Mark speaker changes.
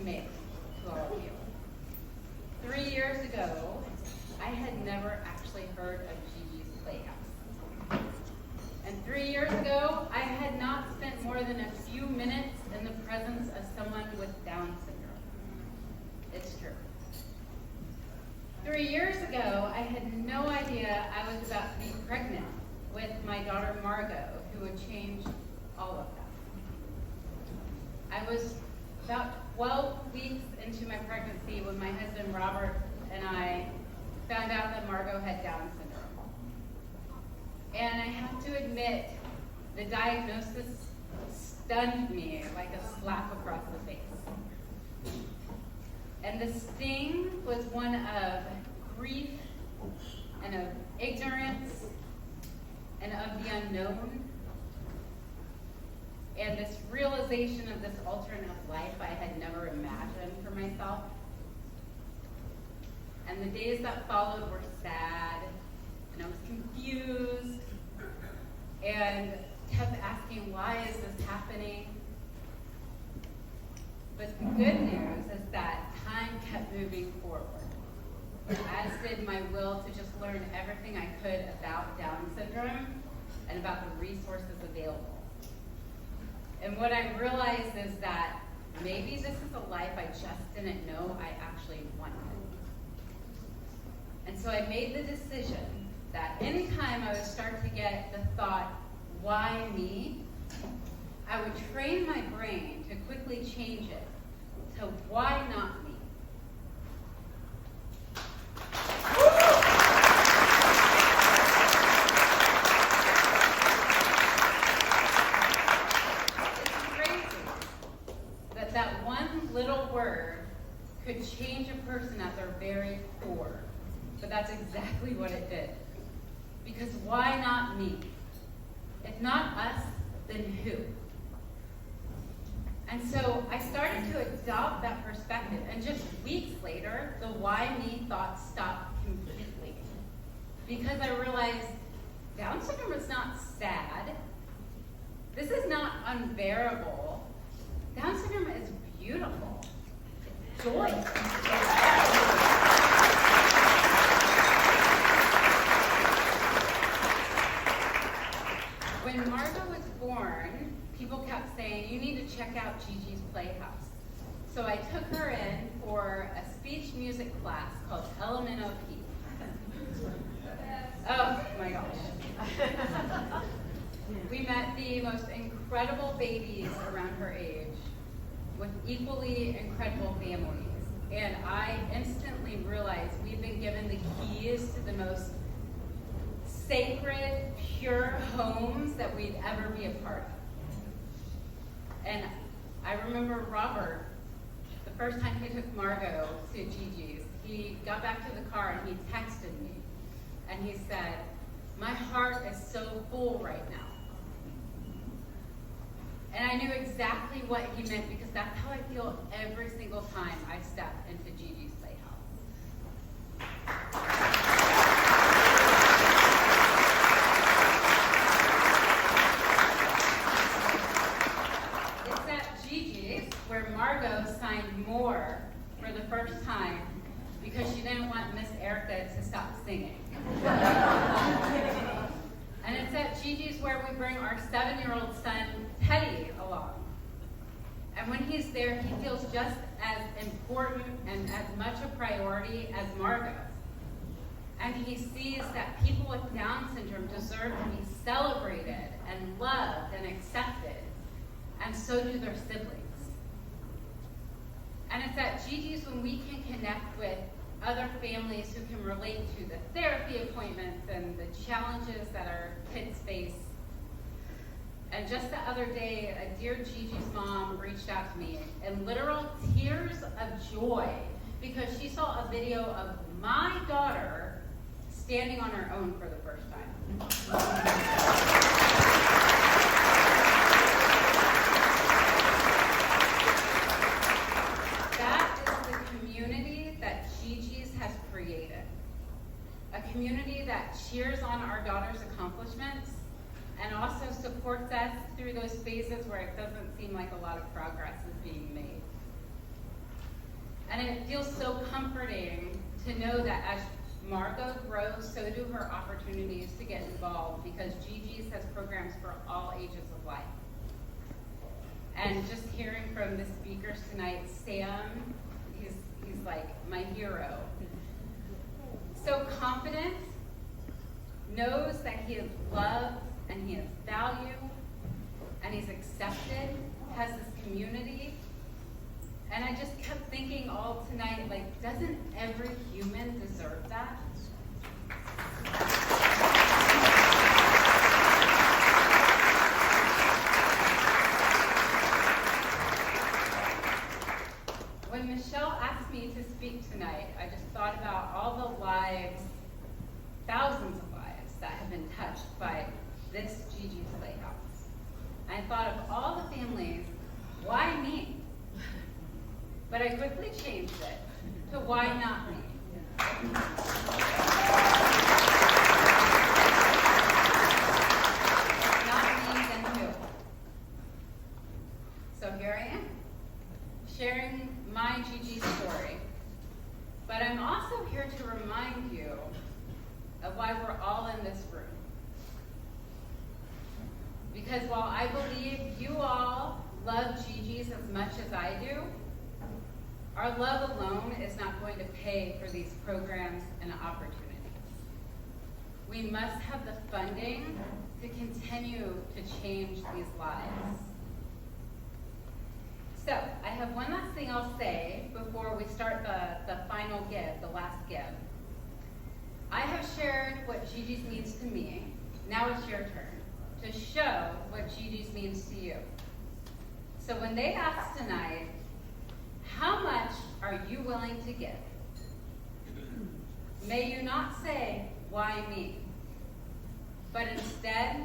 Speaker 1: make to all of you. 3 years ago, I had never actually heard of Gigi's Playhouse. And 3 years ago, I had not spent more than a few minutes in the presence of someone with Down syndrome. It's true. 3 years ago, I had no idea I was about to be pregnant with my daughter Margot, who would change all of that. I was about 12 weeks into my pregnancy when my husband Robert and I found out that Margot had Down syndrome. And I have to admit, the diagnosis stunned me like a slap across the face. And the sting was one of grief and of ignorance and of the unknown. And this realization of this alternate life I had never imagined for myself. And the days that followed were sad, and I was confused, and kept asking, why is this happening? But the good news is that time kept moving forward, as did my will to just learn everything I could about Down syndrome and about the resources available. And what I realized is that maybe this is a life I just didn't know I actually wanted. And so I made the decision that anytime I would start to get the thought, why me? I would train my brain to quickly change it to why not me? That one little word could change a person at their very core. But that's exactly what it did. Because why not me? If not us, then who? And so I started to adopt that perspective. And just weeks later, the why me thought stopped completely. Because I realized Down syndrome is not sad. This is not unbearable. Down syndrome is beautiful. It's joy. When Margot was born, people kept saying, you need to check out Gigi's Playhouse. So I took her in for a speech music class called LMNOP. Oh my gosh. We met the most incredible babies around her age with equally incredible families. And I instantly realized we've been given the keys to the most sacred, pure homes that we'd ever be a part of. And I remember Robert, the first time he took Margot to Gigi's, he got back to the car and he texted me. And he said, my heart is so full right now. And I knew exactly what he meant because that's how I feel every single time I step into Gigi's Playhouse. It's at Gigi's where Margot signed more for the first time because she didn't want Miss Erica to stop singing. And it's at Gigi's where we bring our 7-year-old son, Teddy, along. And when he's there, he feels just as important and as much a priority as Margot. And he sees that people with Down syndrome deserve to be celebrated and loved and accepted, and so do their siblings. And it's at Gigi's when we can connect with other families who can relate to the therapy appointments and the challenges that our kids face. And just the other day, a dear Gigi's mom reached out to me in literal tears of joy because she saw a video of my daughter standing on her own for the first time. That is the community that Gigi's has created. A community that cheers on our daughter's accomplishments and also supports us through those phases where it doesn't seem like a lot of progress is being made. And it feels so comforting to know that as Margot grows, so do her opportunities to get involved, because Gigi's has programs for all ages of life. And just hearing from the speakers tonight, Sam, he's like my hero. So confident, knows that he is loved and he is valued and he's accepted, has this community. And I just kept thinking all tonight, like, doesn't every human deserve that? When Michelle asked me to speak tonight, I just thought about all the lives, thousands of lives, that have been touched by this Gigi's Playhouse. I thought of all the families, why me? But I quickly changed it to why not me? Not me, then who? So here I am, sharing my Gigi story. But I'm also here to remind you of why we're all in this room. Because while I believe you all love Gigi's as much as I do, our love alone is not going to pay for these programs and opportunities. We must have the funding to continue to change these lives. So, I have one last thing I'll say before we start the final give, the last give. I have shared what Gigi's means to me. Now it's your turn to show what Gigi's means to you. So when they ask tonight, how much are you willing to give? May you not say, why me? But instead,